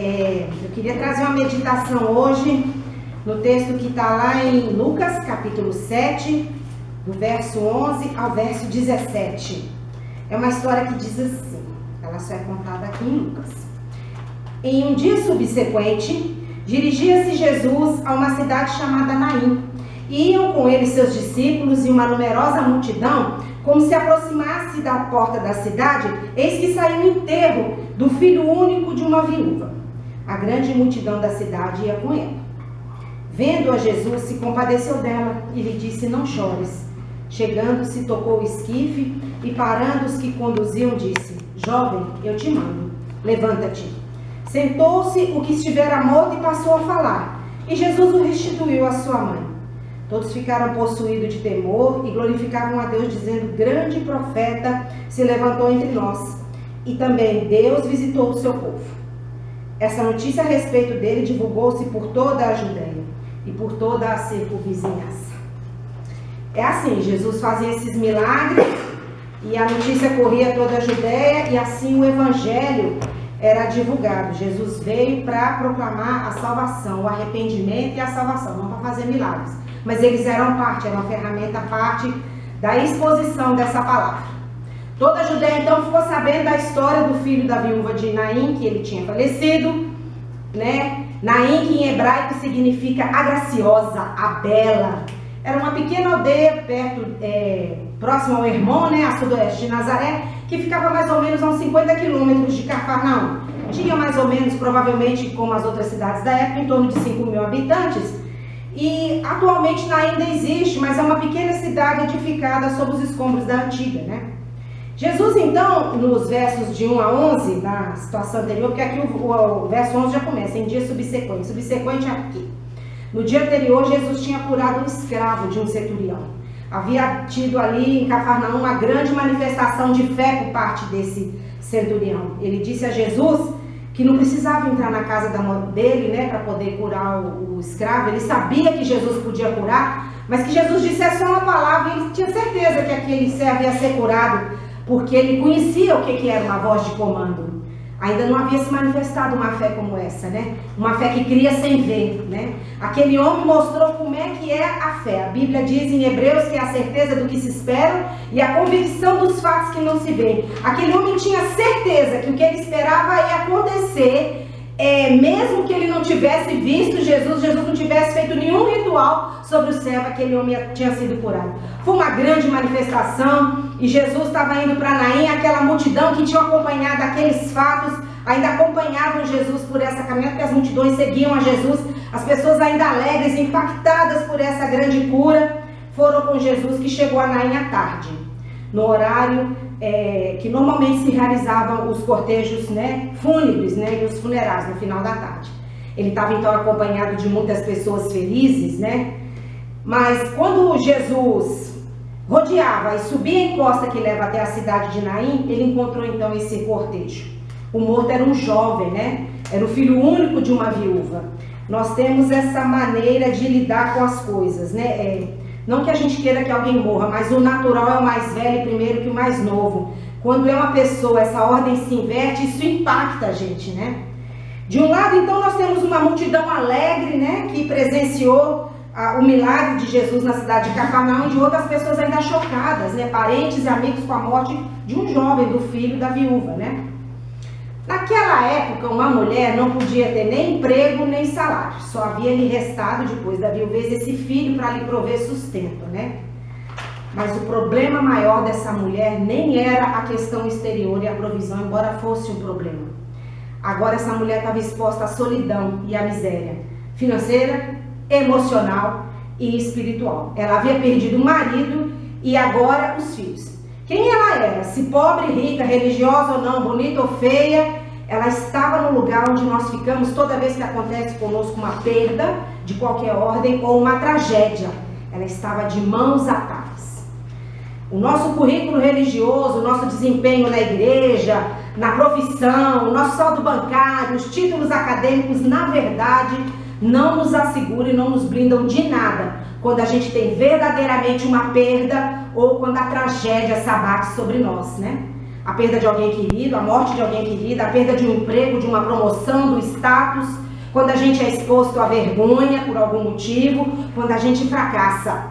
Eu queria trazer uma meditação hoje no texto que está lá em Lucas, capítulo 7, do verso 11 ao verso 17. É uma história que diz assim, ela só é contada aqui em Lucas. Em um dia subsequente, dirigia-se Jesus a uma cidade chamada Naim. E iam com ele seus discípulos e uma numerosa multidão. Como se aproximasse da porta da cidade, eis que saiu o enterro do filho único de uma viúva. A grande multidão da cidade ia com ele. Vendo-a, Jesus se compadeceu dela e lhe disse: não chores. Chegando-se, tocou o esquife e, parando os que conduziam, disse: jovem, eu te mando, levanta-te. Sentou-se o que estivera morto e passou a falar. E Jesus o restituiu à sua mãe. Todos ficaram possuídos de temor e glorificavam a Deus, dizendo: grande profeta se levantou entre nós. E também Deus visitou o seu povo. Essa notícia a respeito dele divulgou-se por toda a Judeia e por toda a circunvizinhança. É assim, Jesus fazia esses milagres e a notícia corria toda a Judeia e assim o evangelho era divulgado. Jesus veio para proclamar a salvação, o arrependimento e a salvação, não para fazer milagres. Mas eles eram parte, era uma ferramenta parte da exposição dessa palavra. Toda a Judeia então ficou sabendo da história do filho da viúva de Naim, que ele tinha falecido, né? Naim, que em hebraico significa a graciosa, a bela. Era uma pequena aldeia próximo ao Hermon, né, a sudoeste de Nazaré, que ficava mais ou menos a uns 50 quilômetros de Cafarnaum. Tinha mais ou menos, provavelmente, como as outras cidades da época, em torno de 5.000 habitantes. E atualmente ainda existe, mas é uma pequena cidade edificada sob os escombros da antiga, né? Jesus, então, nos versos de 1 a 11, na situação anterior, porque aqui o verso 11 já começa, em dia subsequente. Subsequente aqui. No dia anterior, Jesus tinha curado um escravo de um centurião. Havia tido ali em Cafarnaum uma grande manifestação de fé por parte desse centurião. Ele disse a Jesus que não precisava entrar na casa dele, né, para poder curar o escravo. Ele sabia que Jesus podia curar, mas que Jesus dissesse só uma palavra e ele tinha certeza que aquele servo ia ser curado, porque ele conhecia o que era uma voz de comando. Ainda não havia se manifestado uma fé como essa, né? Uma fé que cria sem ver, né? Aquele homem mostrou como é que é a fé. A Bíblia diz em Hebreus que é a certeza do que se espera e a convicção dos fatos que não se veem. Aquele homem tinha certeza que o que ele esperava ia acontecer, mesmo que ele não tivesse visto Jesus não tivesse feito nenhum ritual sobre o servo, aquele homem tinha sido curado. Foi uma grande manifestação e Jesus estava indo para Naim, aquela multidão que tinha acompanhado aqueles fatos, ainda acompanhavam Jesus por essa caminhada, porque as multidões seguiam a Jesus, as pessoas ainda alegres, impactadas por essa grande cura, foram com Jesus, que chegou a Naim à tarde, no horário que normalmente se realizavam os cortejos, né, fúnebres, né, e os funerais no final da tarde. Ele estava então acompanhado de muitas pessoas felizes, né? Mas quando Jesus rodeava e subia a encosta que leva até a cidade de Naim, ele encontrou então esse cortejo. O morto era um jovem, né? Era o filho único de uma viúva. Nós temos essa maneira de lidar com as coisas, né? Não que a gente queira que alguém morra, mas o natural é o mais velho primeiro que o mais novo. Quando é uma pessoa, essa ordem se inverte, isso impacta a gente, né? De um lado, então, nós temos uma multidão alegre, né, que presenciou o milagre de Jesus na cidade de Cafarnaum, e de outras pessoas ainda chocadas, né, parentes e amigos com a morte de um jovem, do filho da viúva, né? Naquela época, uma mulher não podia ter nem emprego nem salário, só havia lhe restado, depois da viuvez, esse filho para lhe prover sustento, né? Mas o problema maior dessa mulher nem era a questão exterior e a provisão, embora fosse um problema. Agora essa mulher estava exposta à solidão e à miséria financeira, emocional e espiritual. Ela havia perdido o marido e agora os filhos. Quem ela era? Se pobre, rica, religiosa ou não, bonita ou feia, ela estava no lugar onde nós ficamos toda vez que acontece conosco uma perda de qualquer ordem ou uma tragédia. Ela estava de mãos atadas. O nosso currículo religioso, o nosso desempenho na igreja, na profissão, o nosso saldo bancário, os títulos acadêmicos, na verdade, não nos asseguram e não nos blindam de nada quando a gente tem verdadeiramente uma perda ou quando a tragédia se abate sobre nós, né? a perda de alguém querido, a morte de alguém querido, a perda de um emprego, de uma promoção, do status, quando a gente é exposto à vergonha por algum motivo, quando a gente fracassa.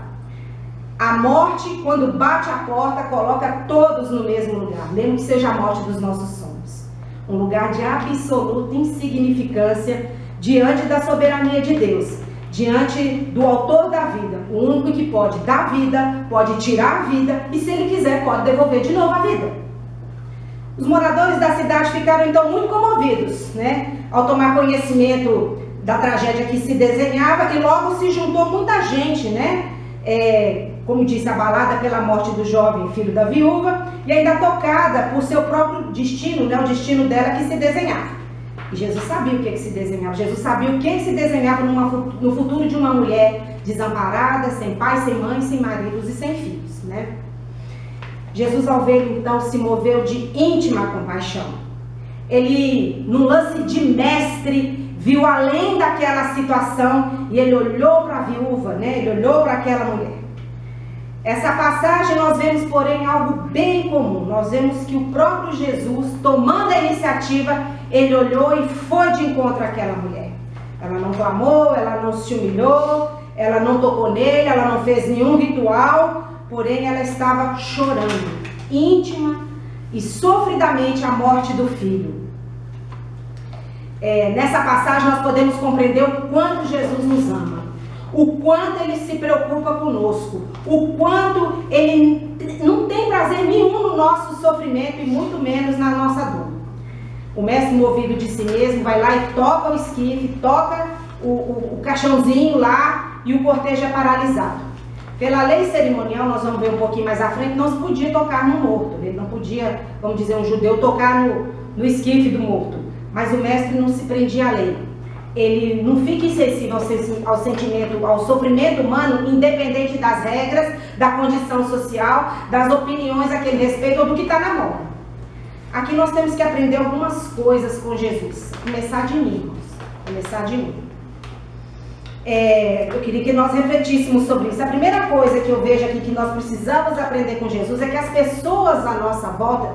A morte, quando bate a porta, coloca todos no mesmo lugar, mesmo que seja a morte dos nossos sonhos. Um lugar de absoluta insignificância diante da soberania de Deus, diante do autor da vida, o único que pode dar vida, pode tirar a vida e, se ele quiser, pode devolver de novo a vida. Os moradores da cidade ficaram então muito comovidos, né, ao tomar conhecimento da tragédia que se desenhava, e logo se juntou muita gente, né, como disse, abalada pela morte do jovem filho da viúva e ainda tocada por seu próprio destino, né, o destino dela que se desenhava. E Jesus sabia o que se desenhava, Jesus sabia o que se desenhava no futuro de uma mulher desamparada, sem pai, sem mãe, sem maridos e sem filhos, né? Jesus, ao ver, então, se moveu de íntima compaixão. Ele, num lance de mestre, viu além daquela situação e ele olhou para a viúva, né? Ele olhou para aquela mulher. Essa passagem nós vemos, porém, algo bem comum. Nós vemos que o próprio Jesus, tomando a iniciativa, ele olhou e foi de encontro àquela mulher. Ela não clamou, ela não se humilhou, ela não tocou nele, ela não fez nenhum ritual, porém ela estava chorando, íntima e sofridamente, a morte do filho. Nessa passagem nós podemos compreender o quanto Jesus nos ama, o quanto ele se preocupa conosco, o quanto ele não tem prazer nenhum no nosso sofrimento e muito menos na nossa dor. O mestre, movido de si mesmo, vai lá e toca o esquife, toca o caixãozinho lá e o cortejo é paralisado. Pela lei cerimonial, nós vamos ver um pouquinho mais à frente, não se podia tocar no morto. Ele não podia, vamos dizer, um judeu tocar no esquife do morto. Mas o mestre não se prendia à lei. Ele não fica insensível ao sentimento, ao sofrimento humano, independente das regras, da condição social, das opiniões a aquele respeito ou do que está na moda. Aqui nós temos que aprender algumas coisas com Jesus. Começar de mim, irmãos. Começar de mim. Eu queria que nós refletíssemos sobre isso. A primeira coisa que eu vejo aqui que nós precisamos aprender com Jesus é que as pessoas à nossa volta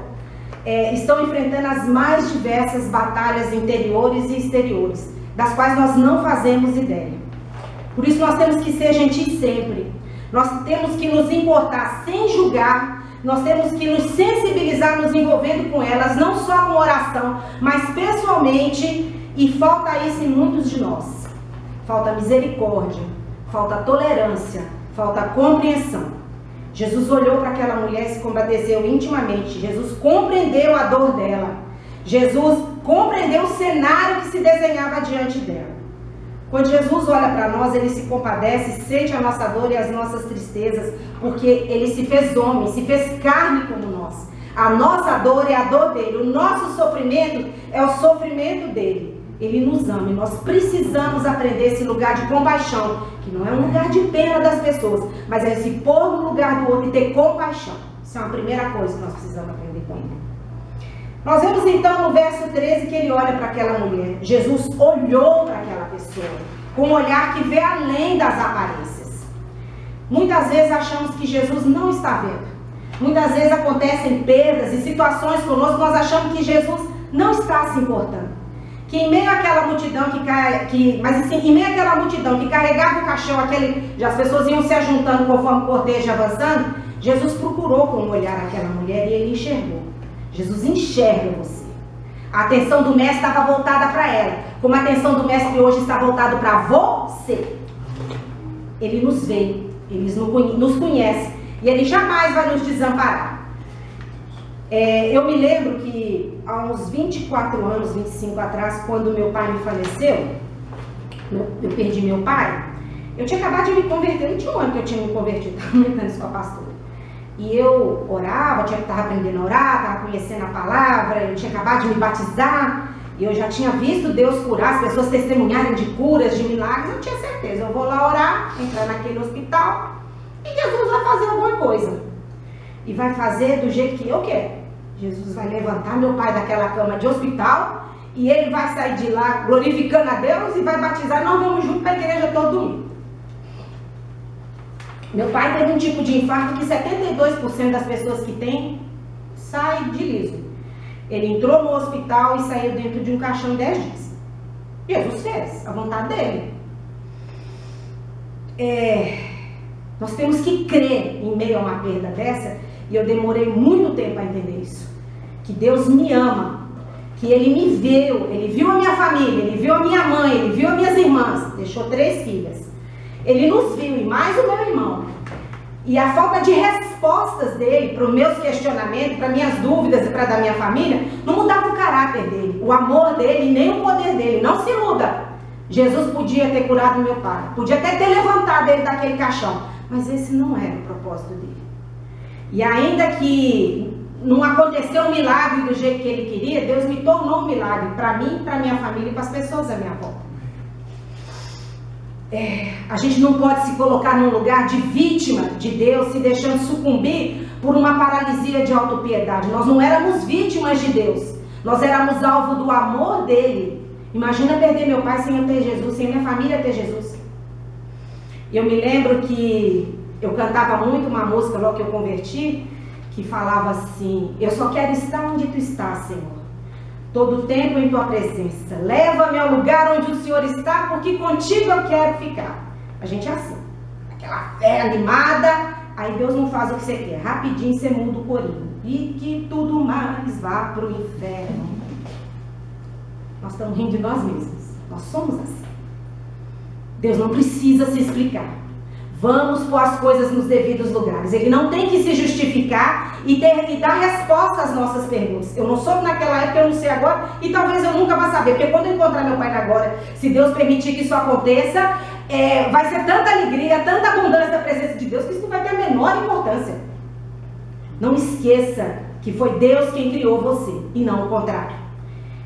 estão enfrentando as mais diversas batalhas interiores e exteriores, das quais nós não fazemos ideia. Por isso nós temos que ser gentis sempre. Nós temos que nos importar sem julgar. Nós temos que nos sensibilizar, nos envolvendo com elas, não só com oração, mas pessoalmente, e falta isso em muitos de nós. Falta misericórdia, falta tolerância, falta compreensão. Jesus olhou para aquela mulher e se compadeceu intimamente. Jesus compreendeu a dor dela. Jesus compreendeu o cenário que se desenhava diante dela. Quando Jesus olha para nós, ele se compadece, sente a nossa dor e as nossas tristezas, porque ele se fez homem, se fez carne como nós. A nossa dor é a dor dele, o nosso sofrimento é o sofrimento dele. Ele nos ama e nós precisamos aprender esse lugar de compaixão, que não é um lugar de pena das pessoas, mas é se pôr no lugar do outro e ter compaixão. Isso é uma primeira coisa que nós precisamos aprender com ele. Nós vemos então no verso 13 que ele olha para aquela mulher. Jesus olhou para aquela pessoa com um olhar que vê além das aparências. Muitas vezes achamos que Jesus não está vendo. Muitas vezes acontecem perdas e situações conosco, nós achamos que Jesus não está se importando. Que em meio àquela multidão em meio àquela multidão que carregava o caixão, as pessoas iam se ajuntando conforme o cortejo ia avançando, Jesus procurou com um olhar aquela mulher e ele enxergou. Jesus enxerga você. A atenção do mestre estava voltada para ela, como a atenção do mestre hoje está voltada para você. Ele nos vê, ele nos conhece e ele jamais vai nos desamparar. Eu me lembro que há uns 24 anos, 25 atrás, quando meu pai me faleceu, eu perdi meu pai, eu tinha acabado de me converter, não tinha um ano que eu tinha me convertido, estava comentando isso com a pastora. E eu orava, estava aprendendo a orar, estava conhecendo a palavra, eu tinha acabado de me batizar, e eu já tinha visto Deus curar, as pessoas testemunharem de curas, de milagres, eu tinha certeza, eu vou lá orar, entrar naquele hospital, e Jesus vai fazer alguma coisa. E vai fazer do jeito que eu quero. Jesus vai levantar meu pai daquela cama de hospital, e ele vai sair de lá glorificando a Deus e vai batizar, e nós vamos junto para a igreja todo domingo. Meu pai teve um tipo de infarto que 72% das pessoas que tem sai de liso. Ele entrou no hospital e saiu dentro de um caixão em 10 dias. Jesus fez a vontade dele. Nós temos que crer em meio a uma perda dessa, e eu demorei muito tempo a entender isso. Que Deus me ama, que Ele me viu, Ele viu a minha família, Ele viu a minha mãe, Ele viu as minhas irmãs, deixou 3 filhas. Ele nos viu, e mais o meu irmão. E a falta de respostas dele para os meus questionamentos, para minhas dúvidas e para da minha família, não mudava o caráter dele, o amor dele e nem o poder dele. Não se iluda. Jesus podia ter curado meu pai, podia até ter levantado ele daquele caixão, mas esse não era o propósito dele. E ainda que não aconteceu um milagre do jeito que ele queria, Deus me tornou um milagre para mim, para minha família e para as pessoas à minha volta. A gente não pode se colocar num lugar de vítima de Deus, se deixando sucumbir por uma paralisia de autopiedade. Nós não éramos vítimas de Deus, nós éramos alvo do amor dele. Imagina perder meu pai sem eu ter Jesus, sem minha família ter Jesus. Eu me lembro que eu cantava muito uma música logo que eu converti, que falava assim: eu só quero estar onde tu estás, Senhor, todo o tempo em tua presença. Leva-me ao lugar onde o Senhor está, porque contigo eu quero ficar. A gente é assim, aquela fé animada, aí Deus não faz o que você quer, rapidinho você muda o corinho, e que tudo mais vá para o inferno. Nós estamos rindo de nós mesmos, nós somos assim. Deus não precisa se explicar. Vamos pôr as coisas nos devidos lugares. Ele não tem que se justificar e dar resposta às nossas perguntas. Eu não soube naquela época, eu não sei agora, e talvez eu nunca vá saber, porque quando eu encontrar meu pai agora, se Deus permitir que isso aconteça, vai ser tanta alegria, tanta abundância da presença de Deus, que isso não vai ter a menor importância. Não esqueça que foi Deus quem criou você, e não o contrário.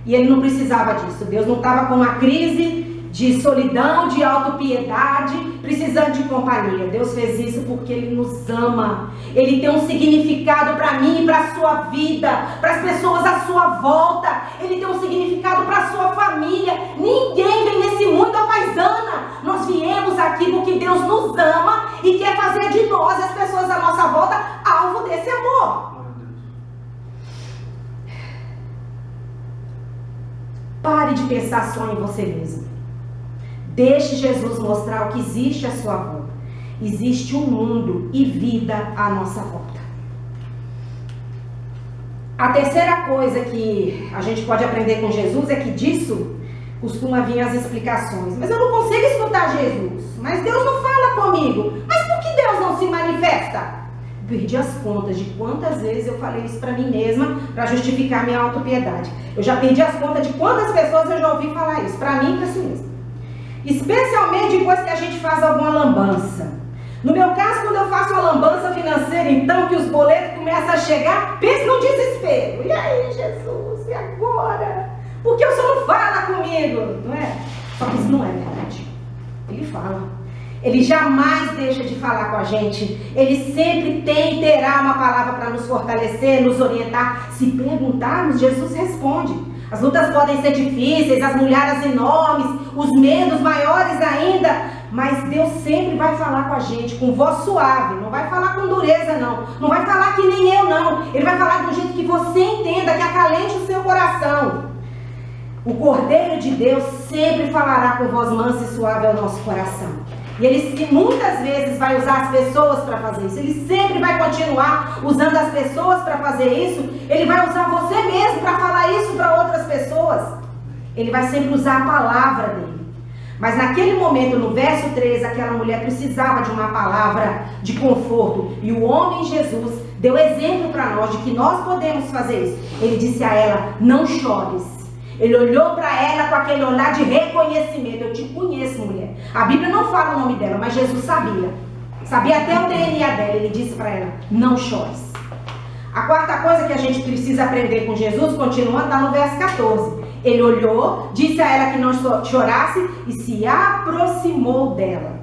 E ele não precisava disso. Deus não estava com uma crise de solidão, de autopiedade, precisando de companhia. Deus fez isso porque Ele nos ama. Ele tem um significado para mim e para a sua vida, para as pessoas à sua volta. Ele tem um significado para a sua família. Ninguém vem nesse mundo à paisana. Nós viemos aqui porque Deus nos ama e quer fazer de nós, as pessoas à nossa volta, alvo desse amor. Pare de pensar só em você mesmo. Deixe Jesus mostrar o que existe à sua volta. Existe um mundo e vida à nossa volta. A terceira coisa que a gente pode aprender com Jesus é que disso costuma vir as explicações. Mas eu não consigo escutar Jesus. Mas Deus não fala comigo. Mas por que Deus não se manifesta? Perdi as contas de quantas vezes eu falei isso para mim mesma para justificar minha autopiedade. Eu já perdi as contas de quantas pessoas eu já ouvi falar isso, para mim e para si mesma. Especialmente depois que a gente faz alguma lambança. No meu caso, quando eu faço uma lambança financeira, então que os boletos começam a chegar, pense no desespero. E aí, Jesus, e agora? Por que o Senhor não fala comigo? Não é? Só que isso não é verdade. Ele fala. Ele jamais deixa de falar com a gente. Ele sempre tem e terá uma palavra para nos fortalecer, nos orientar. Se perguntarmos, Jesus responde. As lutas podem ser difíceis, as mulheres enormes, os medos maiores ainda, mas Deus sempre vai falar com a gente com voz suave, não vai falar com dureza não, não vai falar que nem eu não, Ele vai falar de um jeito que você entenda, que acalente o seu coração. O Cordeiro de Deus sempre falará com voz mansa e suave ao nosso coração. E Ele muitas vezes vai usar as pessoas para fazer isso. Ele sempre vai continuar usando as pessoas para fazer isso. Ele vai usar você mesmo para falar isso para outras pessoas. Ele vai sempre usar a palavra dele. Mas naquele momento, no verso 3, aquela mulher precisava de uma palavra de conforto. E o homem Jesus deu exemplo para nós de que nós podemos fazer isso. Ele disse a ela: não chores. Ele olhou para ela com aquele olhar de reconhecimento. Eu te conheço, mulher. A Bíblia não fala o nome dela, mas Jesus sabia. Sabia até o DNA dela. Ele disse para ela: não chores. A quarta coisa que a gente precisa aprender com Jesus, continuando, está no verso 14. Ele olhou, disse a ela que não chorasse e se aproximou dela.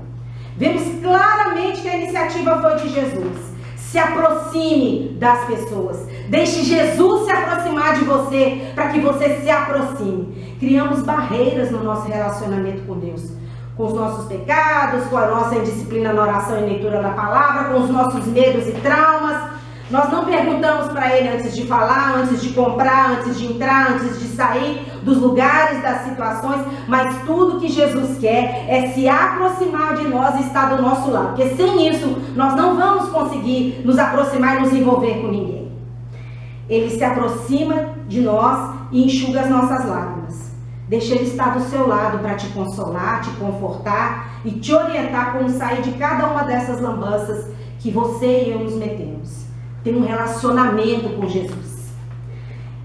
Vemos claramente que a iniciativa foi de Jesus. Se aproxime das pessoas. Deixe Jesus se aproximar de você para que você se aproxime. Criamos barreiras no nosso relacionamento com Deus. Com os nossos pecados, com a nossa indisciplina na oração e leitura da palavra, com os nossos medos e traumas. Nós não perguntamos para Ele antes de falar, antes de comprar, antes de entrar, antes de sair dos lugares, das situações, mas tudo que Jesus quer é se aproximar de nós e estar do nosso lado, porque sem isso nós não vamos conseguir nos aproximar e nos envolver com ninguém. Ele se aproxima de nós e enxuga as nossas lágrimas. Deixa Ele estar do seu lado para te consolar, te confortar e te orientar como sair de cada uma dessas lambanças que você e eu nos metemos. Tem um relacionamento com Jesus.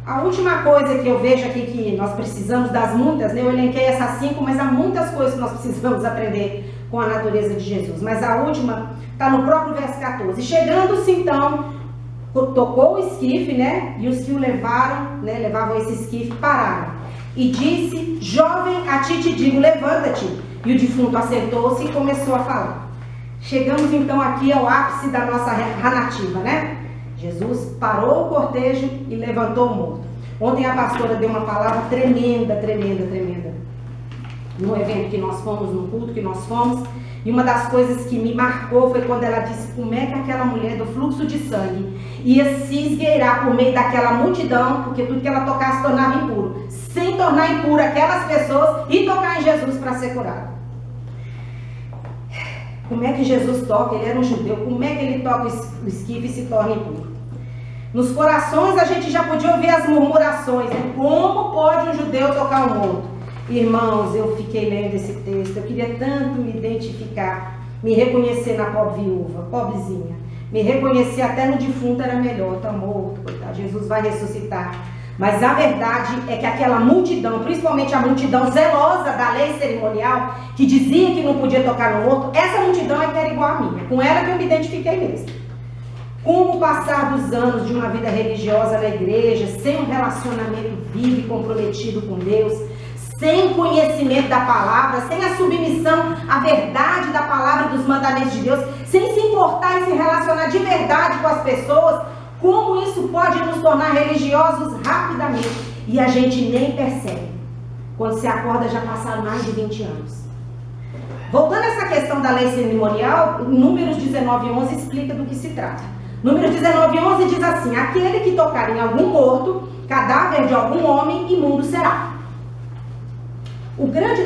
A última coisa que eu vejo aqui que nós precisamos, das muitas, né? Eu elenquei essas 5, mas há muitas coisas que nós precisamos aprender com a natureza de Jesus. Mas a última está no próprio verso 14. Chegando-se então, tocou o esquife, né? E os que o levaram, né? Levavam esse esquife, pararam. E disse: jovem, a ti te digo, levanta-te. E o defunto assentou-se e começou a falar. Chegamos então aqui ao ápice da nossa narrativa, né? Jesus parou o cortejo e levantou o morto. Ontem a pastora deu uma palavra tremenda, tremenda, tremenda. No evento que nós fomos, no culto que nós fomos. E uma das coisas que me marcou foi quando ela disse como é que aquela mulher do fluxo de sangue ia se esgueirar por meio daquela multidão, porque tudo que ela tocasse tornava impuro. Sem tornar impuro aquelas pessoas e tocar em Jesus para ser curado. Como é que Jesus toca? Ele era um judeu. Como é que ele toca o esquife e se torna impuro? Nos corações a gente já podia ouvir as murmurações, né? Como pode um judeu tocar um morto? Irmãos, eu fiquei lendo esse texto, eu queria tanto me identificar, me reconhecer na pobre viúva, pobrezinha. Me reconhecer até no defunto era melhor, tá morto, coitado, Jesus vai ressuscitar. Mas a verdade é que aquela multidão, principalmente a multidão zelosa da lei cerimonial, que dizia que não podia tocar no morto, essa multidão é que era igual a minha, com ela que eu me identifiquei mesmo. Com o passar dos anos de uma vida religiosa na igreja, sem um relacionamento vivo e comprometido com Deus, sem conhecimento da palavra, sem a submissão à verdade da palavra e dos mandamentos de Deus, sem se importar e se relacionar de verdade com as pessoas, como isso pode nos tornar religiosos rapidamente e a gente nem percebe. Quando se acorda já passaram mais de 20 anos. Voltando a essa questão da lei cerimonial, Números 19:11 explica do que se trata. Números 19:11 diz assim: aquele que tocar em algum morto, cadáver de algum homem, imundo será. O grande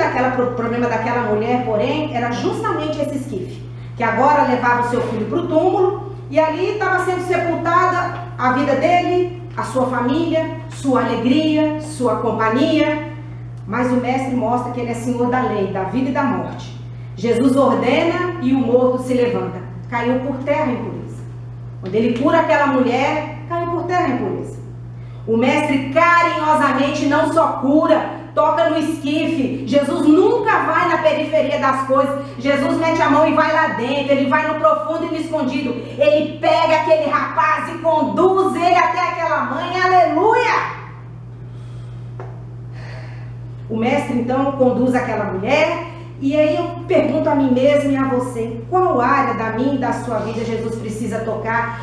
problema daquela mulher, porém, era justamente esse esquife, que agora levava o seu filho para o túmulo, e ali estava sendo sepultada a vida dele, a sua família, sua alegria, sua companhia. Mas o mestre mostra que ele é senhor da lei, da vida e da morte. Jesus ordena e o morto se levanta. Caiu por terra a impureza. Quando ele cura aquela mulher, caiu por terra a impureza. O mestre carinhosamente não só cura, toca no esquife. Jesus nunca vai na periferia das coisas. Jesus mete a mão e vai lá dentro. Ele vai no profundo e no escondido. Ele pega aquele rapaz e conduz ele até aquela mãe. Aleluia! O mestre então conduz aquela mulher. E aí eu pergunto a mim mesmo e a você: em qual área da minha e da sua vida Jesus precisa tocar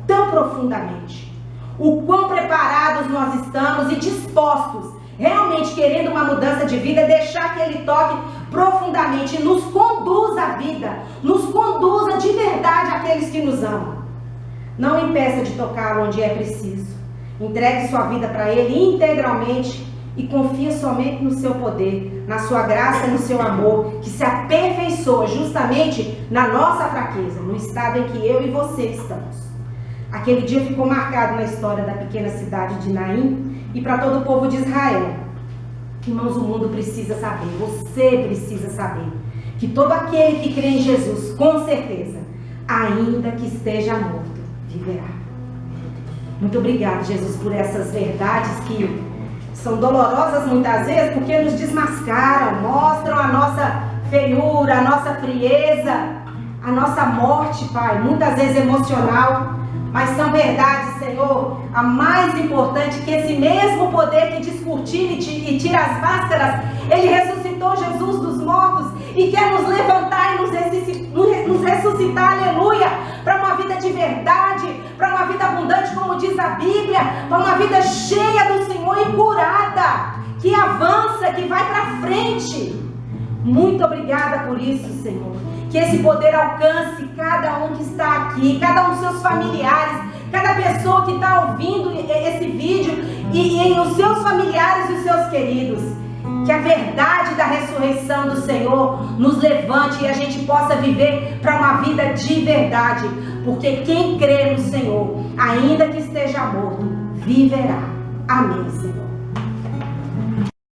tão profundamente? O quão preparados nós estamos e dispostos, realmente querendo uma mudança de vida, deixar que Ele toque profundamente, nos conduza à vida, nos conduza de verdade àqueles que nos amam. Não impeça de tocar onde é preciso. Entregue sua vida para Ele integralmente e confia somente no seu poder, na sua graça e no seu amor, que se aperfeiçoa justamente na nossa fraqueza, no estado em que eu e você estamos. Aquele dia ficou marcado na história da pequena cidade de Naim e para todo o povo de Israel. Irmãos, o mundo precisa saber, você precisa saber, que todo aquele que crê em Jesus, com certeza, ainda que esteja morto, viverá. Muito obrigado, Jesus, por essas verdades que são dolorosas muitas vezes, porque nos desmascaram, mostram a nossa feiura, a nossa frieza, a nossa morte, Pai, muitas vezes emocional. Mas são verdades, Senhor, a mais importante, que esse mesmo poder que descortina e tira as máscaras, Ele ressuscitou Jesus dos mortos e quer nos levantar e nos ressuscitar, aleluia, para uma vida de verdade, para uma vida abundante, como diz a Bíblia, para uma vida cheia do Senhor e curada, que avança, que vai para frente. Muito obrigada por isso, Senhor. Que esse poder alcance cada um que está aqui, cada um dos seus familiares, cada pessoa que está ouvindo esse vídeo e os seus familiares e os seus queridos. Que a verdade da ressurreição do Senhor nos levante e a gente possa viver para uma vida de verdade. Porque quem crê no Senhor, ainda que esteja morto, viverá. Amém, Senhor.